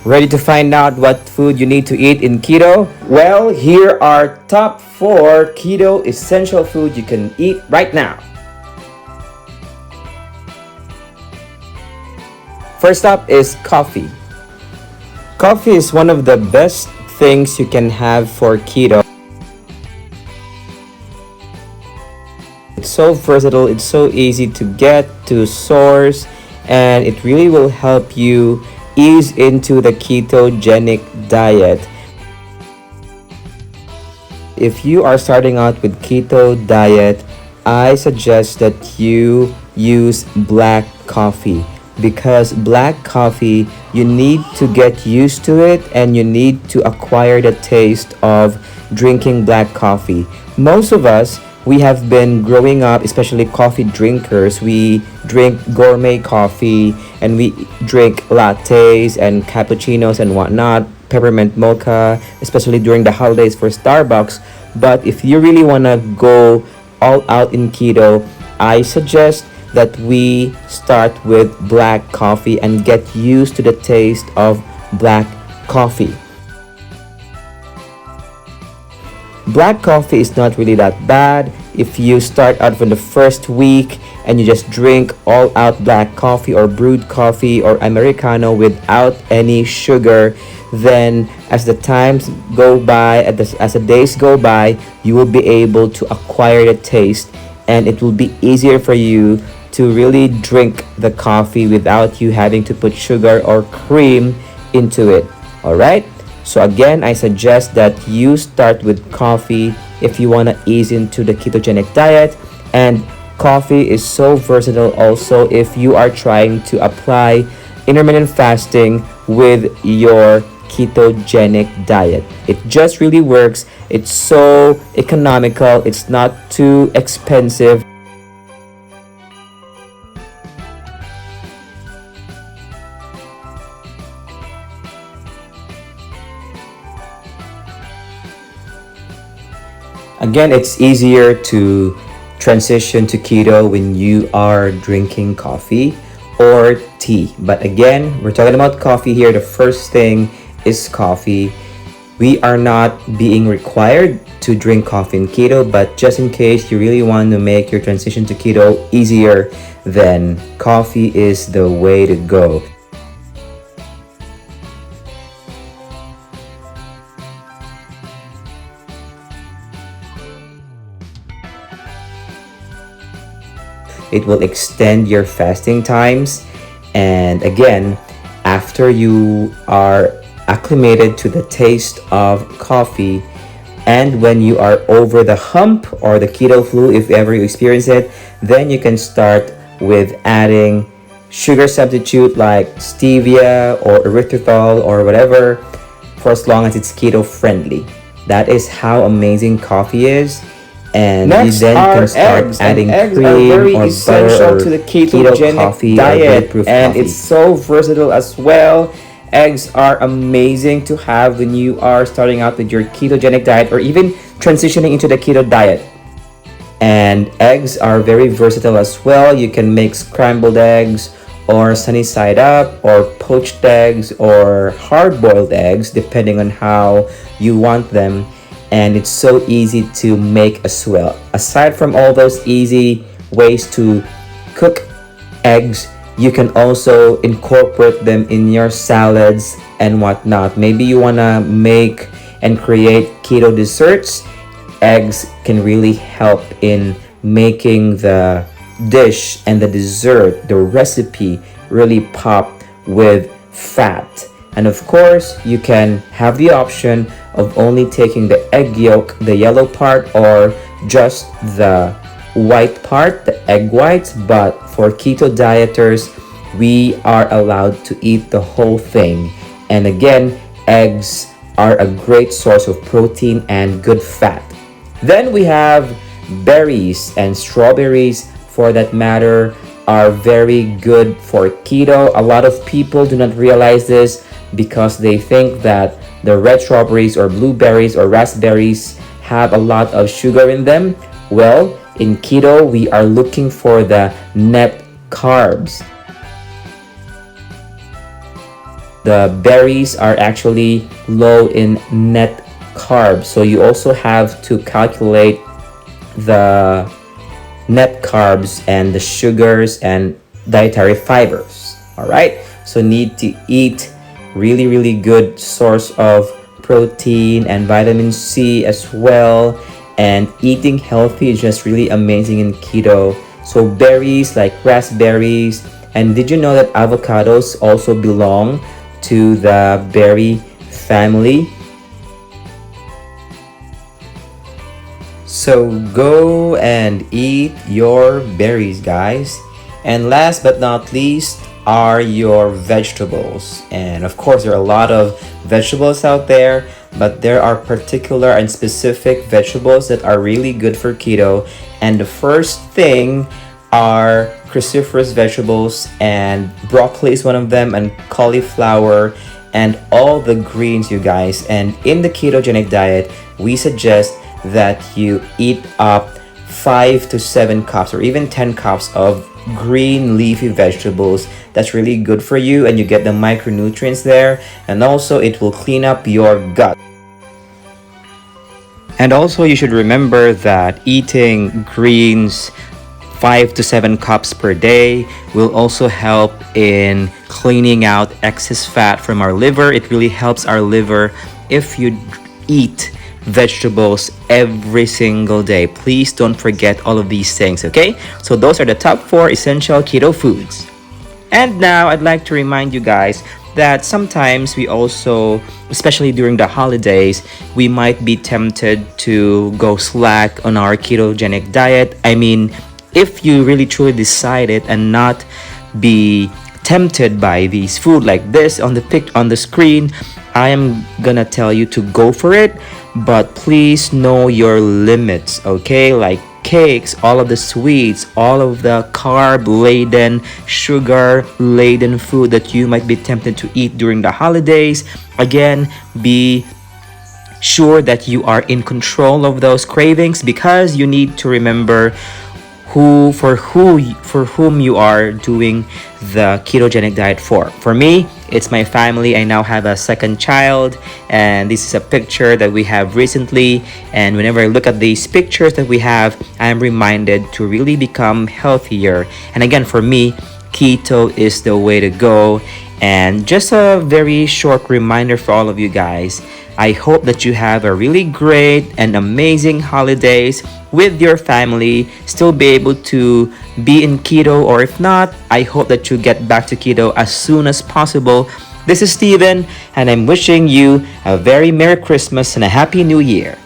Ready to find out what food you need to eat in keto? Well, here are top 4 keto essential food you can eat right now. First up is coffee. Coffee is one of the best things you can have for keto. It's so versatile, it's so easy to get, to source, and it really will help you ease into the ketogenic diet. If you are starting out with keto diet, I suggest that you use black coffee, because black coffee, you need to get used to it and you need to acquire the taste of drinking black coffee. Most of us, we have been growing up, especially coffee drinkers. We drink gourmet coffee and we drink lattes and cappuccinos and whatnot, peppermint mocha, especially during the holidays for Starbucks. But if you really want to go all out in keto, I suggest that we start with black coffee and get used to the taste of black coffee. Black coffee is not really that bad. If you start out from the first week and you just drink all out black coffee or brewed coffee or Americano without any sugar, then as the times go by, as the days go by, you will be able to acquire the taste and it will be easier for you to really drink the coffee without you having to put sugar or cream into it. Alright? So again, I suggest that you start with coffee if you want to ease into the ketogenic diet. And coffee is so versatile also if you are trying to apply intermittent fasting with your ketogenic diet. It just really works. It's so economical. It's not too expensive. Again, it's easier to transition to keto when you are drinking coffee or tea. But again, we're talking about coffee here. The first thing is coffee. We are not being required to drink coffee in keto, but just in case you really want to make your transition to keto easier, then coffee is the way to go. It will extend your fasting times, and again, after you are acclimated to the taste of coffee, and when you are over the hump or the keto flu, if ever you experience it, then you can start with adding sugar substitute like stevia or erythritol or whatever, for as long as it's keto friendly. That is how amazing coffee is. And Next you then are can start eggs, adding and eggs cream are very or essential butter or to the keto ketogenic coffee diet, or bulletproof and coffee. it's so versatile as well. Eggs are amazing to have when you are starting out with your ketogenic diet or even transitioning into the keto diet. And eggs are very versatile as well. You can make scrambled eggs or sunny side up or poached eggs or hard-boiled eggs depending on how you want them. And it's so easy to make as well. Aside from all those easy ways to cook eggs, you can also incorporate them in your salads and whatnot. Maybe you want to make and create keto desserts. Eggs can really help in making the dish and the dessert, the recipe, really pop with fat. And of course, you can have the option of only taking the egg yolk, the yellow part, or just the white part, the egg whites. But for keto dieters, we are allowed to eat the whole thing. And again, eggs are a great source of protein and good fat. Then we have berries, and strawberries for that matter are very good for keto. A lot of people do not realize this because they think that the red strawberries or blueberries or raspberries have a lot of sugar in them. Well, in keto, we are looking for the net carbs. The berries are actually low in net carbs, so you also have to calculate the net carbs and the sugars and dietary fibers. All right, so need to eat really good source of protein and vitamin C as well. And eating healthy is just really amazing in keto. So berries like raspberries, and did you know that avocados also belong to the berry family? So go and eat your berries, guys. And last but not least are your vegetables. And of course, there are a lot of vegetables out there, but there are particular and specific vegetables that are really good for keto. And the first thing are cruciferous vegetables, and broccoli is one of them, and cauliflower, and all the greens, you guys. And in the ketogenic diet, we suggest that you eat up 5 to 7 cups or even 10 cups of green leafy vegetables. That's really good for you, and you get the micronutrients there, and also it will clean up your gut. And also you should remember that eating greens 5 to 7 cups per day will also help in cleaning out excess fat from our liver. It really helps our liver if you eat vegetables every single day. Please don't forget all of these things, okay? So those are the top 4 essential keto foods. And now I'd like to remind you guys that sometimes we also, especially during the holidays, we might be tempted to go slack on our ketogenic diet. I mean, if you really truly decide it and not be tempted by these food like this on the screen, I am gonna tell you to go for it, but please know your limits, okay? Like cakes, all of the sweets, all of the carb-laden, sugar-laden food that you might be tempted to eat during the holidays. Again, be sure that you are in control of those cravings, because you need to remember for whom you are doing the ketogenic diet for. For me, it's my family. I now have a second child, and this is a picture that we have recently. And whenever I look at these pictures that we have, I'm reminded to really become healthier. And again, for me, keto is the way to go. And just a very short reminder for all of you guys, I hope that you have a really great and amazing holidays with your family, still be able to be in keto, or if not, I hope that you get back to keto as soon as possible. This is Steven, and I'm wishing you a very Merry Christmas and a Happy New Year.